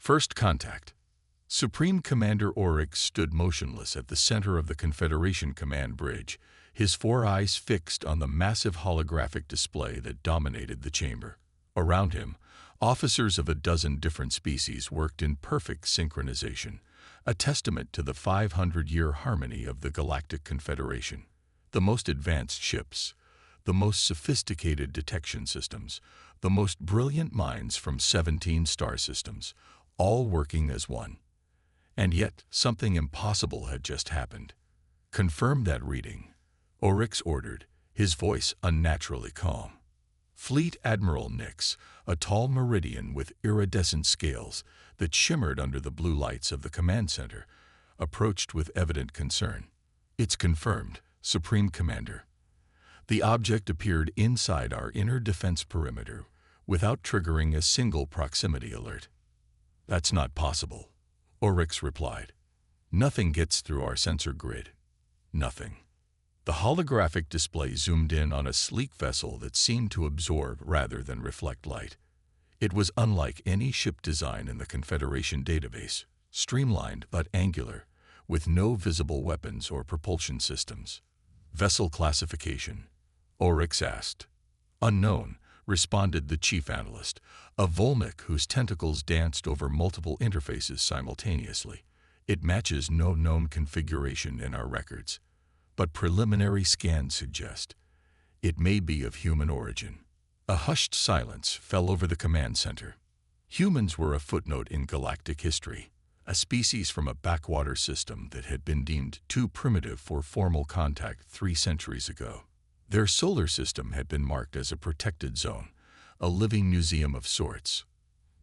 First contact. Supreme Commander Oryx stood motionless at the center of the Confederation command bridge, his four eyes fixed on the massive holographic display that dominated the chamber. Around him, officers of a dozen different species worked in perfect synchronization, a testament to the 500-year harmony of the Galactic Confederation. The most advanced ships, the most sophisticated detection systems, the most brilliant minds from 17 star systems, all working as one. And yet, something impossible had just happened. "Confirm that reading," Oryx ordered, his voice unnaturally calm. Fleet Admiral Nix, a tall meridian with iridescent scales that shimmered under the blue lights of the command center, approached with evident concern. "It's confirmed, Supreme Commander. The object appeared inside our inner defense perimeter without triggering a single proximity alert." "That's not possible," Oryx replied. "Nothing gets through our sensor grid. Nothing." The holographic display zoomed in on a sleek vessel that seemed to absorb rather than reflect light. It was unlike any ship design in the Confederation database, streamlined but angular, with no visible weapons or propulsion systems. "Vessel classification?" Oryx asked. "Unknown," responded the chief analyst, a Volnic whose tentacles danced over multiple interfaces simultaneously. "It matches no known configuration in our records, but preliminary scans suggest it may be of human origin." A hushed silence fell over the command center. Humans were a footnote in galactic history, a species from a backwater system that had been deemed too primitive for formal contact 3 centuries ago. Their solar system had been marked as a protected zone, a living museum of sorts.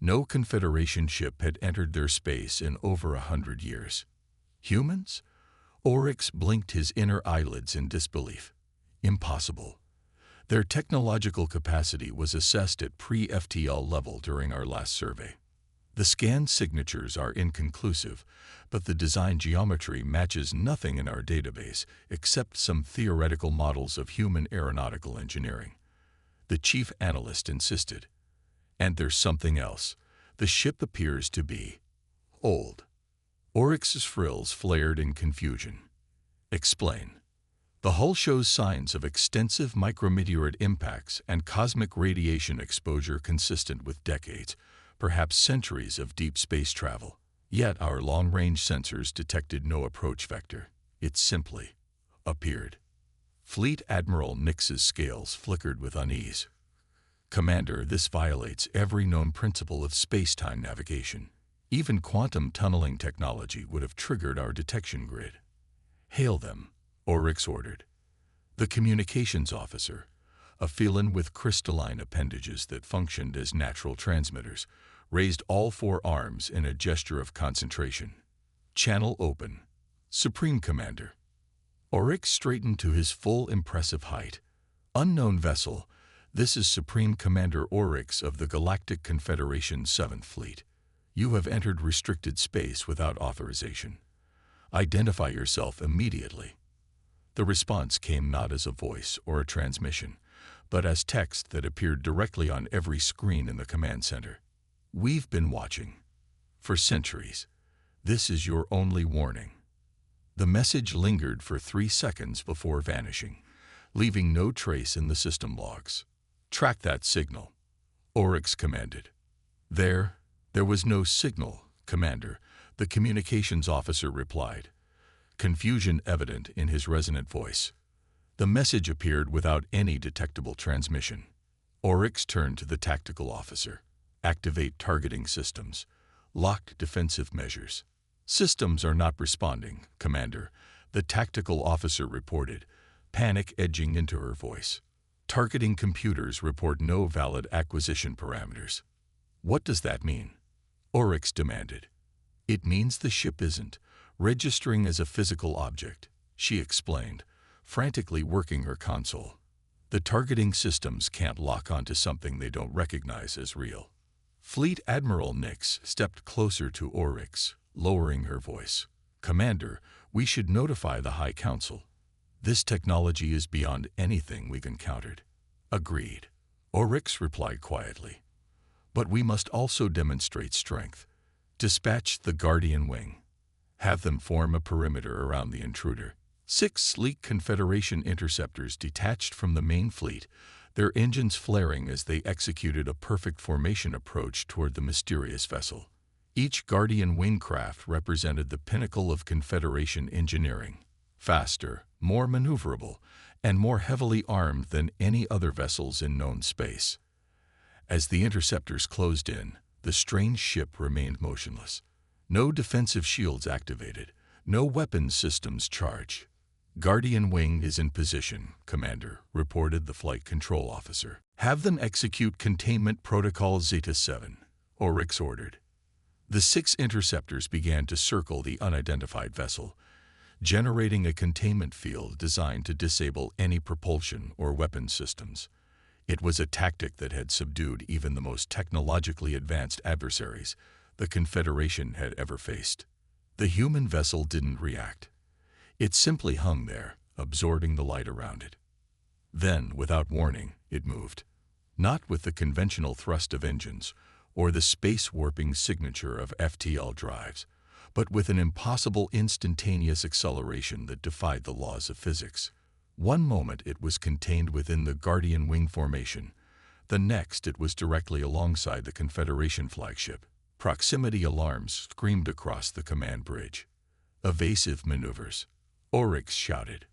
No Confederation ship had entered their space in over 100 years. Humans? Oryx blinked his inner eyelids in disbelief. Impossible. Their technological capacity was assessed at pre-FTL level during our last survey. The scan signatures are inconclusive, but the design geometry matches nothing in our database except some theoretical models of human aeronautical engineering. The chief analyst insisted. "And there's something else. The ship appears to be old." Oryx's frills flared in confusion. "Explain." "The hull shows signs of extensive micrometeorite impacts and cosmic radiation exposure consistent with decades, perhaps centuries of deep space travel. Yet our long-range sensors detected no approach vector. It simply appeared." Fleet Admiral Nix's scales flickered with unease. "Commander, this violates every known principle of space-time navigation. Even quantum tunneling technology would have triggered our detection grid." "Hail them," Oryx ordered. The communications officer, a feline with crystalline appendages that functioned as natural transmitters, raised all 4 arms in a gesture of concentration. "Channel open. Supreme Commander." Oryx straightened to his full impressive height. "Unknown vessel, this is Supreme Commander Oryx of the Galactic Confederation's 7th Fleet. You have entered restricted space without authorization. Identify yourself immediately." The response came not as a voice or a transmission, but as text that appeared directly on every screen in the command center. "We've been watching. For centuries. This is your only warning." The message lingered for 3 seconds before vanishing, leaving no trace in the system logs. "Track that signal," Oryx commanded. There was no signal, Commander," the communications officer replied, confusion evident in his resonant voice. The message appeared without any detectable transmission. Oryx turned to the tactical officer. "Activate targeting systems. Lock defensive measures." "Systems are not responding, Commander," the tactical officer reported, panic edging into her voice. "Targeting computers report no valid acquisition parameters." "What does that mean?" Oryx demanded. "It means the ship isn't registering as a physical object," she explained, frantically working her console. "The targeting systems can't lock onto something they don't recognize as real." Fleet Admiral Nix stepped closer to Oryx, lowering her voice. "Commander, we should notify the High Council. This technology is beyond anything we've encountered." "Agreed," Oryx replied quietly. "But we must also demonstrate strength. Dispatch the Guardian Wing. Have them form a perimeter around the intruder. 6 sleek Confederation interceptors detached from the main fleet, their engines flaring as they executed a perfect formation approach toward the mysterious vessel. Each Guardian Wing craft represented the pinnacle of Confederation engineering, faster, more maneuverable, and more heavily armed than any other vessels in known space. As the interceptors closed in, the strange ship remained motionless. No defensive shields activated, no weapons systems charged. Guardian Wing is in position, Commander, reported the flight control officer. Have them execute Containment Protocol Zeta-7, Oryx ordered. The 6 interceptors began to circle the unidentified vessel, generating a containment field designed to disable any propulsion or weapon systems. It was a tactic that had subdued even the most technologically advanced adversaries the Confederation had ever faced. The human vessel didn't react. It simply hung there, absorbing the light around it. Then, without warning, it moved. Not with the conventional thrust of engines or the space-warping signature of FTL drives, but with an impossible instantaneous acceleration that defied the laws of physics. One moment it was contained within the Guardian Wing formation. The next it was directly alongside the Confederation flagship. Proximity alarms screamed across the command bridge. Evasive maneuvers, Oryx shouted.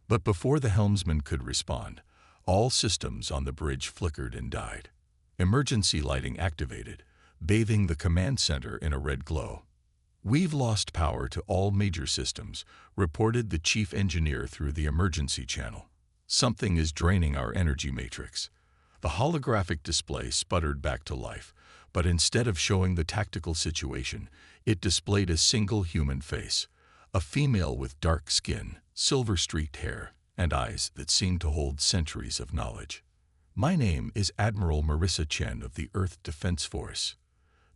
But before the helmsman could respond, all systems on the bridge flickered and died. Emergency lighting activated, bathing the command center in a red glow. "We've lost power to all major systems," reported the chief engineer through the emergency channel. "Something is draining our energy matrix." The holographic display sputtered back to life, but instead of showing the tactical situation, it displayed a single human face, a female with dark skin, silver-streaked hair, and eyes that seemed to hold centuries of knowledge. "My name is Admiral Marissa Chen of the Earth Defense Force,"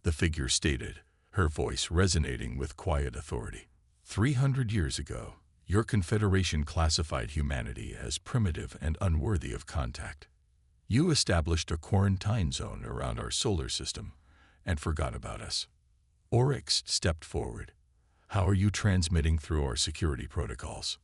the figure stated, her voice resonating with quiet authority. 300 years ago, your Confederation classified humanity as primitive and unworthy of contact. You established a quarantine zone around our solar system and forgot about us." Oryx stepped forward. "How are you transmitting through our security protocols?"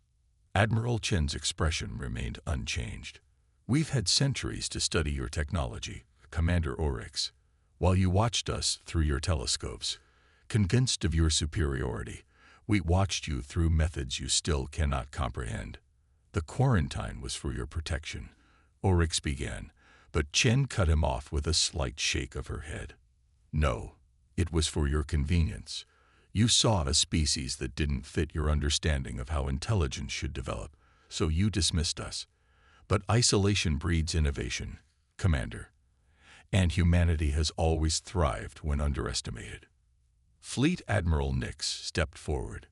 Admiral Chen's expression remained unchanged. "We've had centuries to study your technology, Commander Oryx. While you watched us through your telescopes, convinced of your superiority, we watched you through methods you still cannot comprehend. The quarantine was for your protection," Oryx began, but Chen cut him off with a slight shake of her head. "No, it was for your convenience. You saw a species that didn't fit your understanding of how intelligence should develop, so you dismissed us. But isolation breeds innovation, Commander, and humanity has always thrived when underestimated." Fleet Admiral Nix stepped forward.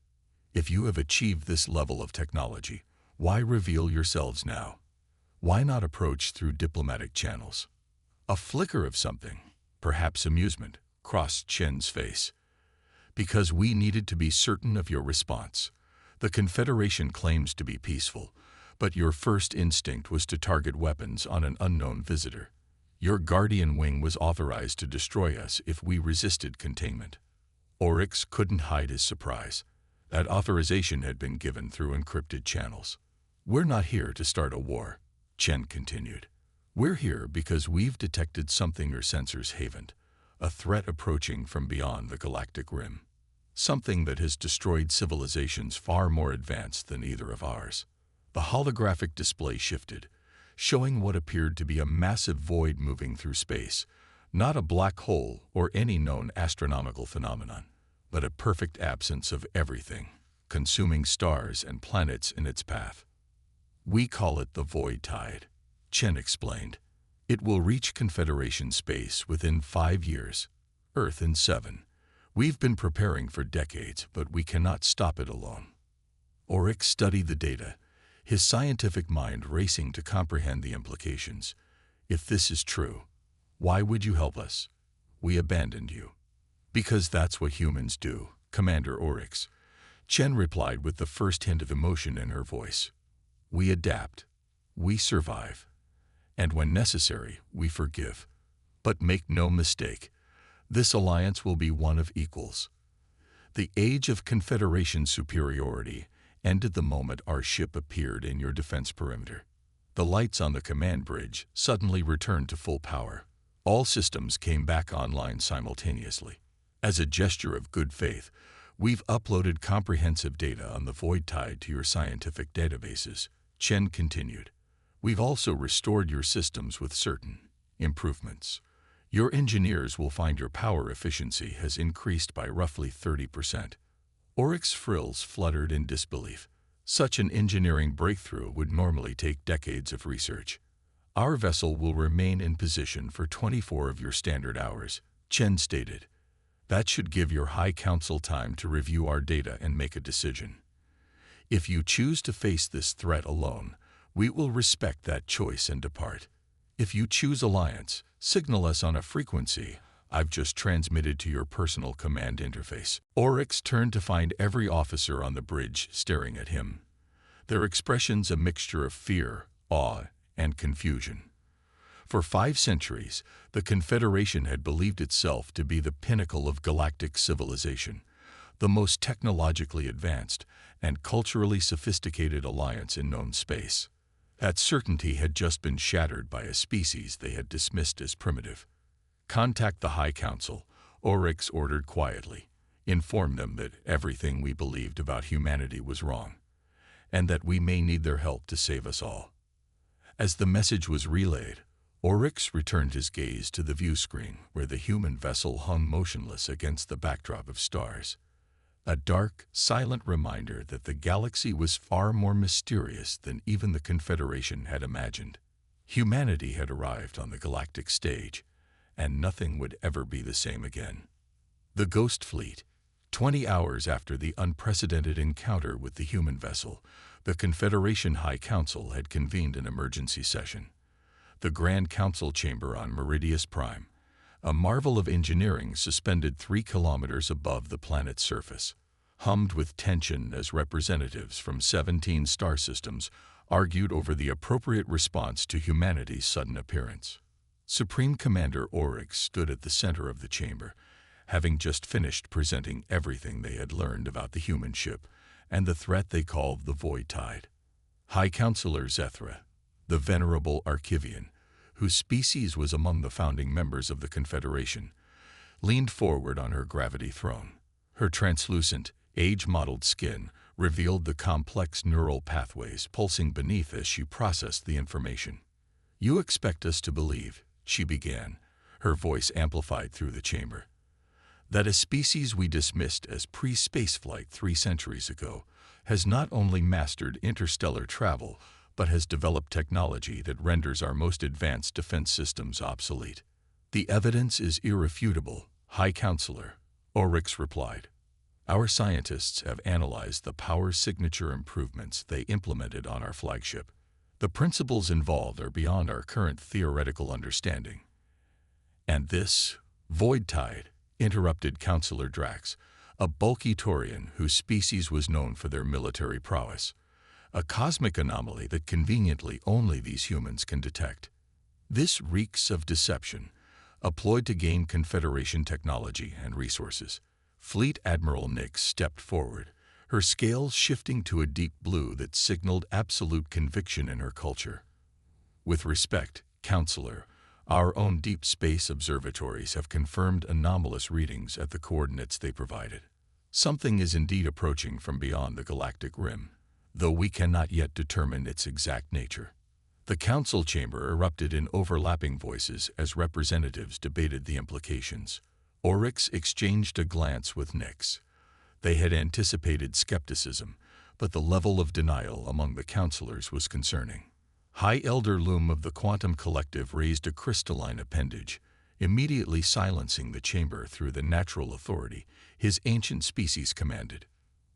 "If you have achieved this level of technology, why reveal yourselves now? Why not approach through diplomatic channels?" A flicker of something, perhaps amusement, crossed Chen's face. "Because we needed to be certain of your response. The Confederation claims to be peaceful, but your first instinct was to target weapons on an unknown visitor. Your Guardian Wing was authorized to destroy us if we resisted containment." Oryx couldn't hide his surprise. That authorization had been given through encrypted channels. "We're not here to start a war," Chen continued. "We're here because we've detected something your sensors haven't, a threat approaching from beyond the galactic rim. Something that has destroyed civilizations far more advanced than either of ours." The holographic display shifted, showing what appeared to be a massive void moving through space, not a black hole or any known astronomical phenomenon, but a perfect absence of everything, consuming stars and planets in its path. "We call it the Void Tide," Chen explained. "It will reach Confederation space within 5 years, Earth in 7. We've been preparing for decades, but we cannot stop it alone." Oryx studied the data, his scientific mind racing to comprehend the implications. "If this is true, why would you help us? We abandoned you." "Because that's what humans do, Commander Oryx," Chen replied with the first hint of emotion in her voice. "We adapt, we survive, and when necessary, we forgive. But make no mistake, This alliance will be one of equals. The age of Confederation superiority ended the moment our ship appeared in your defense perimeter. The lights on the command bridge suddenly returned to full power. All systems came back online simultaneously. As a gesture of good faith, we've uploaded comprehensive data on the Void Tide to your scientific databases, Chen continued. We've also restored your systems with certain improvements. Your engineers will find your power efficiency has increased by roughly 30%. Oryx's frills fluttered in disbelief. Such an engineering breakthrough would normally take decades of research. Our vessel will remain in position for 24 of your standard hours, Chen stated. That should give your High Council time to review our data and make a decision. If you choose to face this threat alone, we will respect that choice and depart. If you choose alliance, signal us on a frequency I've just transmitted to your personal command interface. Oryx turned to find every officer on the bridge staring at him. Their expressions a mixture of fear, awe, and confusion. For 5 centuries, the Confederation had believed itself to be the pinnacle of galactic civilization, the most technologically advanced and culturally sophisticated alliance in known space. That certainty had just been shattered by a species they had dismissed as primitive. Contact the High Council, Oryx ordered quietly. Inform them that everything we believed about humanity was wrong, and that we may need their help to save us all. As the message was relayed, Oryx returned his gaze to the view screen where the human vessel hung motionless against the backdrop of stars. A dark, silent reminder that the galaxy was far more mysterious than even the Confederation had imagined. Humanity had arrived on the galactic stage, and nothing would ever be the same again. The Ghost Fleet. 20 hours after the unprecedented encounter with the human vessel, the Confederation High Council had convened an emergency session. The Grand Council chamber on Meridius Prime, a marvel of engineering suspended 3 kilometers above the planet's surface, hummed with tension as representatives from 17 star systems argued over the appropriate response to humanity's sudden appearance. Supreme Commander Oryx stood at the center of the chamber, having just finished presenting everything they had learned about the human ship and the threat they called the Void Tide. High Counselor Zethra, the venerable Archivian, whose species was among the founding members of the Confederation, leaned forward on her gravity throne. Her translucent, age-modeled skin revealed the complex neural pathways pulsing beneath as she processed the information. "You expect us to believe," she began, her voice amplified through the chamber, "that a species we dismissed as pre-spaceflight 3 centuries ago has not only mastered interstellar travel, but has developed technology that renders our most advanced defense systems obsolete." "The evidence is irrefutable, High Counselor," Oryx replied. "Our scientists have analyzed the power signature improvements they implemented on our flagship. The principles involved are beyond our current theoretical understanding. And this Void Tide," interrupted Counselor Drax, a bulky Taurian whose species was known for their military prowess, "a cosmic anomaly that conveniently only these humans can detect. This reeks of deception, employed to gain Confederation technology and resources." Fleet Admiral Nyx stepped forward, her scales shifting to a deep blue that signaled absolute conviction in her culture. "With respect, Counselor, our own deep space observatories have confirmed anomalous readings at the coordinates they provided. Something is indeed approaching from beyond the galactic rim, though we cannot yet determine its exact nature." The council chamber erupted in overlapping voices as representatives debated the implications. Oryx exchanged a glance with Nyx. They had anticipated skepticism, but the level of denial among the counselors was concerning. High Elder Loom of the Quantum Collective raised a crystalline appendage, immediately silencing the chamber through the natural authority his ancient species commanded.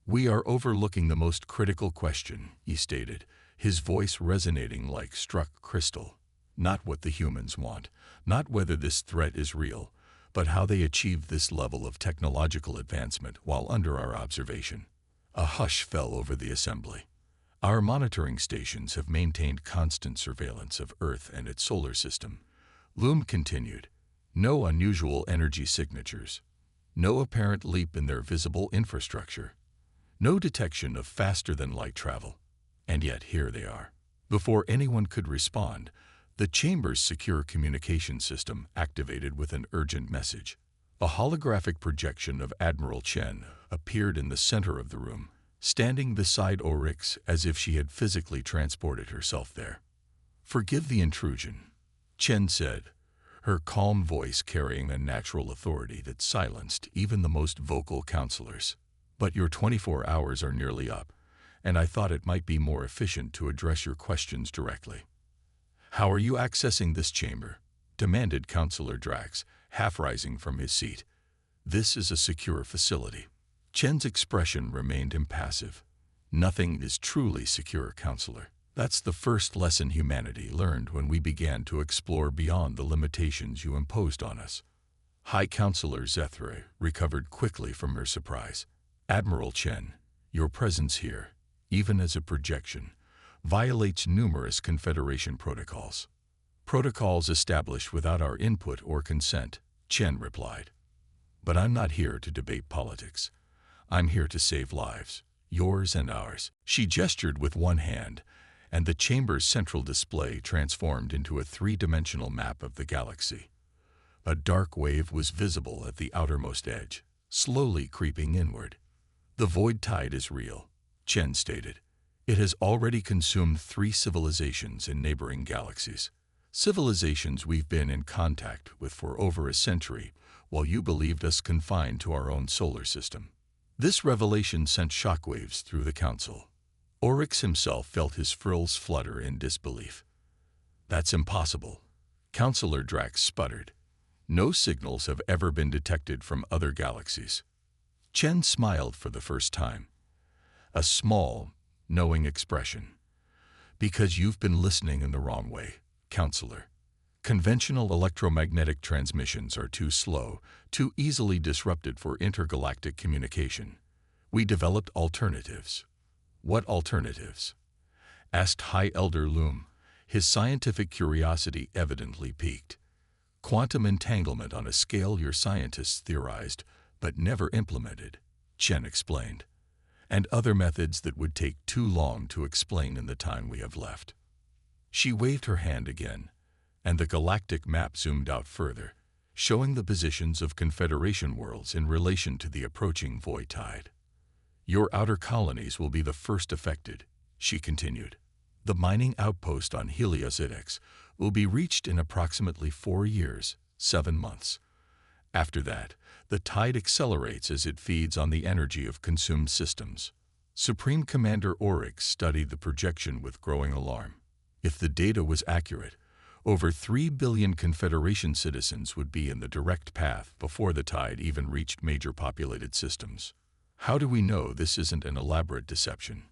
"We are overlooking the most critical question," he stated, his voice resonating like struck crystal. "Not what the humans want, not whether this threat is real, but how they achieved this level of technological advancement while under our observation." A hush fell over the assembly. "Our monitoring stations have maintained constant surveillance of Earth and its solar system," Loom continued. No unusual energy signatures. No apparent leap in their visible infrastructure. No detection of faster-than-light travel. And yet here they are. Before anyone could respond, the chamber's secure communication system activated with an urgent message. A holographic projection of Admiral Chen appeared in the center of the room, standing beside Oryx as if she had physically transported herself there. "Forgive the intrusion," Chen said, her calm voice carrying a natural authority that silenced even the most vocal counselors. "But your 24 hours are nearly up, and I thought it might be more efficient to address your questions directly." "How are you accessing this chamber?" demanded Counselor Drax, half rising from his seat. "This is a secure facility." Chen's expression remained impassive. "Nothing is truly secure, Counselor. That's the first lesson humanity learned when we began to explore beyond the limitations you imposed on us." High Counselor Zethra recovered quickly from her surprise. "Admiral Chen, your presence here, even as a projection, violates numerous Confederation protocols." "Protocols established without our input or consent," Chen replied. "But I'm not here to debate politics. I'm here to save lives, yours and ours." She gestured with one hand, and the chamber's central display transformed into a three-dimensional map of the galaxy. A dark wave was visible at the outermost edge, slowly creeping inward. "The void tide is real," Chen stated. "It has already consumed 3 civilizations in neighboring galaxies. Civilizations we've been in contact with for over a century, while you believed us confined to our own solar system." This revelation sent shockwaves through the Council. Oryx himself felt his frills flutter in disbelief. "That's impossible," Counselor Drax sputtered. "No signals have ever been detected from other galaxies." Chen smiled for the first time. A small, knowing expression. "Because you've been listening in the wrong way, Counselor. Conventional electromagnetic transmissions are too slow, too easily disrupted for intergalactic communication. We developed alternatives." "What alternatives?" asked High Elder Loom, his scientific curiosity evidently piqued. "Quantum entanglement on a scale your scientists theorized, but never implemented," Chen explained. "And other methods that would take too long to explain in the time we have left." She waved her hand again, and the galactic map zoomed out further, showing the positions of Confederation worlds in relation to the approaching void tide. "Your outer colonies will be the first affected," she continued. "The mining outpost on Helios Idex will be reached in approximately 4 years, 7 months. After that, the tide accelerates as it feeds on the energy of consumed systems." Supreme Commander Oryx studied the projection with growing alarm. If the data was accurate, over 3 billion Confederation citizens would be in the direct path before the tide even reached major populated systems. "How do we know this isn't an elaborate deception?"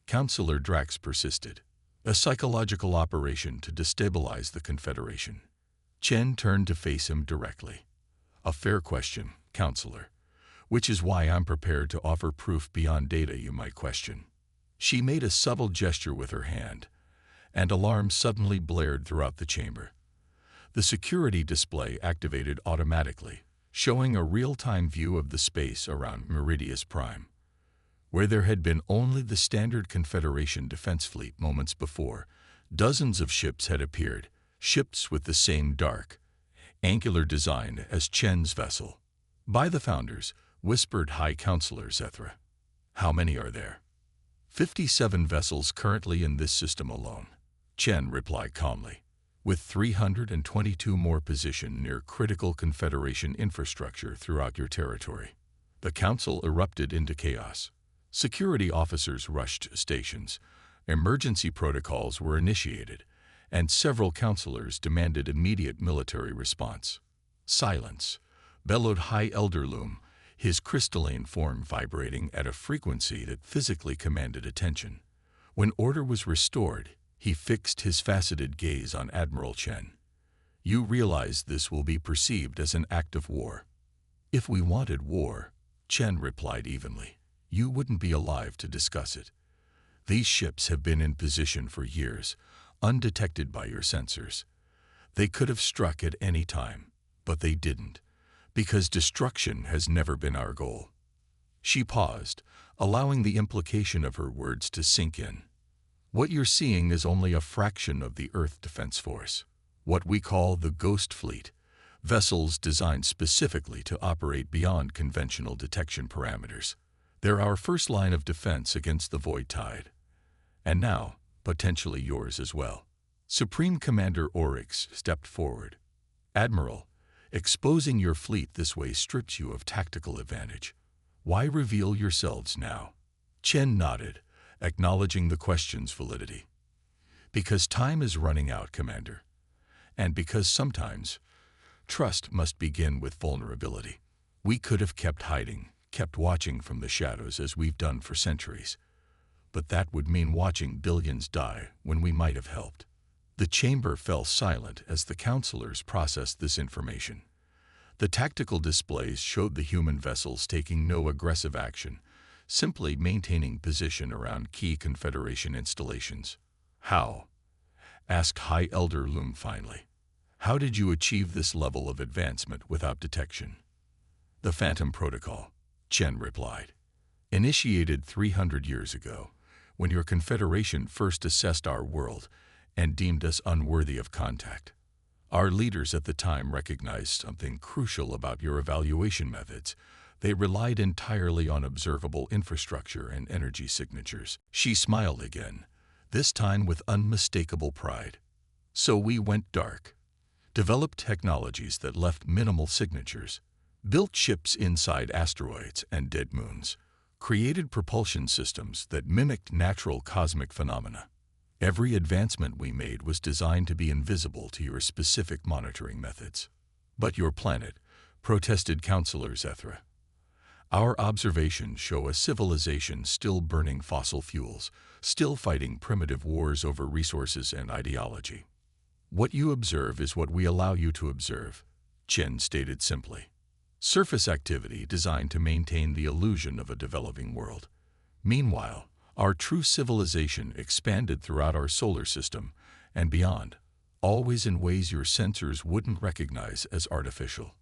Counselor Drax persisted. "A psychological operation to destabilize the Confederation." Chen turned to face him directly. "A fair question, Counselor, which is why I'm prepared to offer proof beyond data you might question." She made a subtle gesture with her hand, and alarm suddenly blared throughout the chamber. The security display activated automatically, showing a real-time view of the space around Meridius Prime. Where there had been only the standard Confederation defense fleet moments before, dozens of ships had appeared, ships with the same dark, angular design as Chen's vessel. "By the Founders," whispered High Counselor Zethra. "How many are there?" 57 vessels currently in this system alone," Chen replied calmly, "with 322 more positioned near critical Confederation infrastructure throughout your territory." The Council erupted into chaos. Security officers rushed stations, emergency protocols were initiated, and several counselors demanded immediate military response. "Silence," bellowed High Elder Loom, his crystalline form vibrating at a frequency that physically commanded attention. When order was restored, he fixed his faceted gaze on Admiral Chen. "You realize this will be perceived as an act of war." "If we wanted war," Chen replied evenly, "you wouldn't be alive to discuss it. These ships have been in position for years, undetected by your sensors. They could have struck at any time. But they didn't, because destruction has never been our goal. She paused, allowing the implication of her words to sink in. What you're seeing is only a fraction of the Earth Defense Force, what we call the Ghost Fleet, vessels designed specifically to operate beyond conventional detection parameters. They're our first line of defense against the Void Tide. And now, potentially yours as well. Supreme Commander Oryx stepped forward. Admiral, exposing your fleet this way strips you of tactical advantage. Why reveal yourselves now? Chen nodded, acknowledging the question's validity. Because time is running out, Commander. And because sometimes, trust must begin with vulnerability. We could have kept hiding, kept watching from the shadows as we've done for centuries. But that would mean watching billions die when we might have helped. The chamber fell silent as the counselors processed this information. The tactical displays showed the human vessels taking no aggressive action, simply maintaining position around key Confederation installations. How? Asked High Elder Loom finally. How did you achieve this level of advancement without detection? The Phantom Protocol, Chen replied. Initiated 300 years ago, when your Confederation first assessed our world and deemed us unworthy of contact. Our leaders at the time recognized something crucial about your evaluation methods. They relied entirely on observable infrastructure and energy signatures. She smiled again, this time with unmistakable pride. So we went dark, developed technologies that left minimal signatures, built ships inside asteroids and dead moons, created propulsion systems that mimicked natural cosmic phenomena. Every advancement we made was designed to be invisible to your specific monitoring methods. But your planet, protested Counselor Zethra. Our observations show a civilization still burning fossil fuels, still fighting primitive wars over resources and ideology. What you observe is what we allow you to observe, Chen stated simply. Surface activity designed to maintain the illusion of a developing world. Meanwhile, our true civilization expanded throughout our solar system and beyond, always in ways your sensors wouldn't recognize as artificial.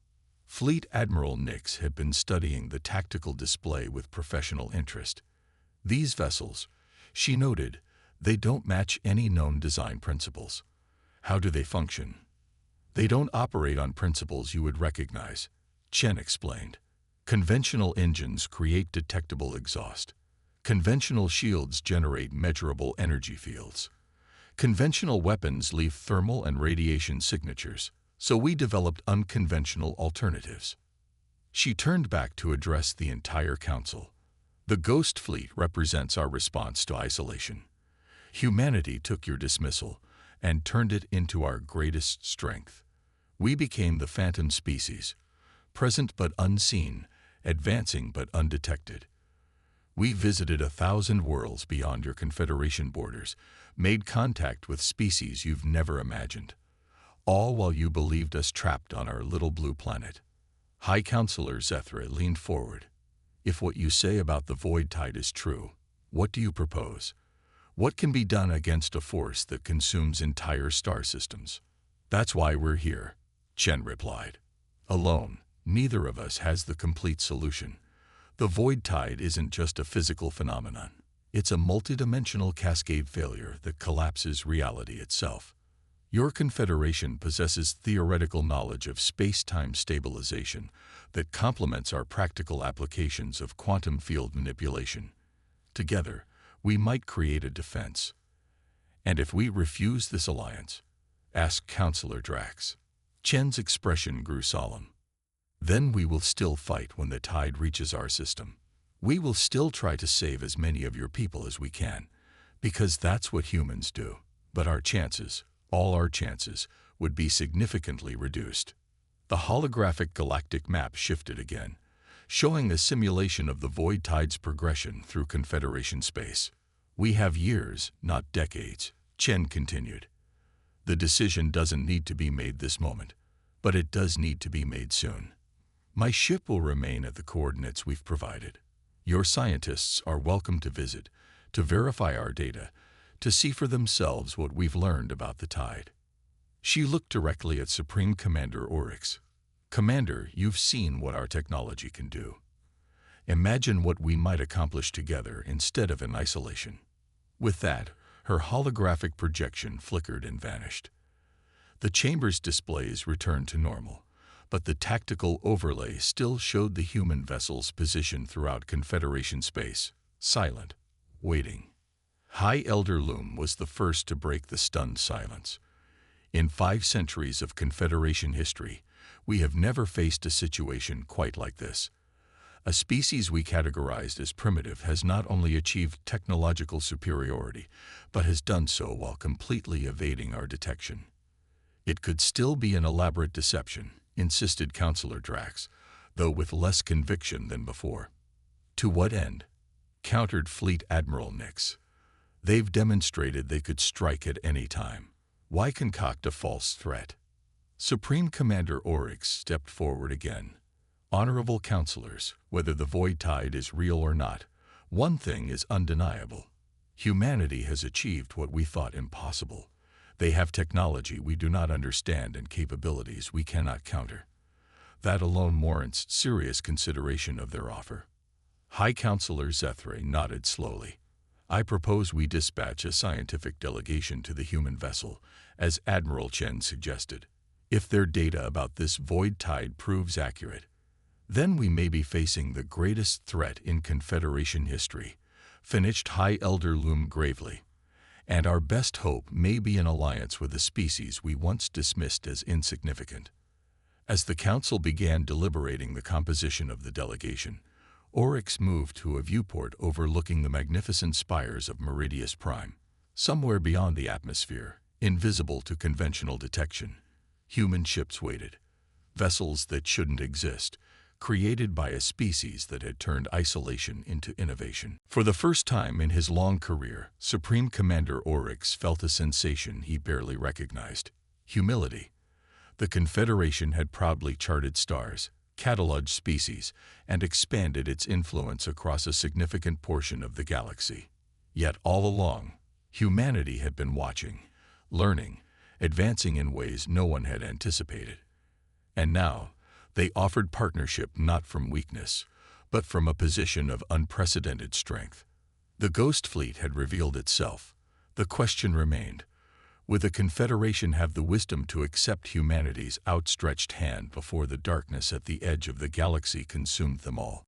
Fleet Admiral Nix had been studying the tactical display with professional interest. These vessels, she noted, they don't match any known design principles. How do they function? They don't operate on principles you would recognize, Chen explained. Conventional engines create detectable exhaust. Conventional shields generate measurable energy fields. Conventional weapons leave thermal and radiation signatures, so we developed unconventional alternatives. She turned back to address the entire council. The Ghost Fleet represents our response to isolation. Humanity took your dismissal and turned it into our greatest strength. We became the phantom species, present but unseen, advancing but undetected. We visited 1,000 worlds beyond your Confederation borders, made contact with species you've never imagined, all while you believed us trapped on our little blue planet. High Counselor Zethra leaned forward. If what you say about the Void Tide is true, what do you propose? What can be done against a force that consumes entire star systems? That's why we're here, Chen replied. Alone, neither of us has the complete solution. The Void Tide isn't just a physical phenomenon. It's a multidimensional cascade failure that collapses reality itself. Your Confederation possesses theoretical knowledge of space-time stabilization that complements our practical applications of quantum field manipulation. Together, we might create a defense. And if we refuse this alliance? Asked Counselor Drax. Chen's expression grew solemn. Then we will still fight when the tide reaches our system. We will still try to save as many of your people as we can, because that's what humans do. But our chances, all our chances, would be significantly reduced. The holographic galactic map shifted again, showing a simulation of the Void Tide's progression through Confederation space. We have years, not decades, Chen continued. The decision doesn't need to be made this moment, but it does need to be made soon. My ship will remain at the coordinates we've provided. Your scientists are welcome to visit, to verify our data, to see for themselves what we've learned about the tide. She looked directly at Supreme Commander Oryx. "Commander, you've seen what our technology can do. Imagine what we might accomplish together instead of in isolation." With that, her holographic projection flickered and vanished. The chamber's displays returned to normal, but the tactical overlay still showed the human vessel's position throughout Confederation space, silent, waiting. High Elder Loom was the first to break the stunned silence. In 5 centuries of Confederation history, we have never faced a situation quite like this. A species we categorized as primitive has not only achieved technological superiority, but has done so while completely evading our detection. "It could still be an elaborate deception," insisted Counselor Drax, though with less conviction than before. "To what end?" countered Fleet Admiral Nix. "They've demonstrated they could strike at any time. Why concoct a false threat?" Supreme Commander Oryx stepped forward again. "Honorable counselors, whether the void tide is real or not, one thing is undeniable. Humanity has achieved what we thought impossible. They have technology we do not understand and capabilities we cannot counter. That alone warrants serious consideration of their offer." High Counselor Zethray nodded slowly. "I propose we dispatch a scientific delegation to the human vessel, as Admiral Chen suggested. If their data about this void tide proves accurate, then we may be facing the greatest threat in Confederation history," finished High Elder Loom gravely. "And our best hope may be an alliance with a species we once dismissed as insignificant." As the Council began deliberating the composition of the delegation, Oryx moved to a viewport overlooking the magnificent spires of Meridius Prime. Somewhere beyond the atmosphere, invisible to conventional detection, human ships waited. Vessels that shouldn't exist, created by a species that had turned isolation into innovation. For the first time in his long career, Supreme Commander Oryx felt a sensation he barely recognized: humility. The Confederation had proudly charted stars, catalogued species, and expanded its influence across a significant portion of the galaxy. Yet all along, humanity had been watching, learning, advancing in ways no one had anticipated. And now, they offered partnership not from weakness, but from a position of unprecedented strength. The Ghost Fleet had revealed itself. The question remained: would the Confederation have the wisdom to accept humanity's outstretched hand before the darkness at the edge of the galaxy consumed them all?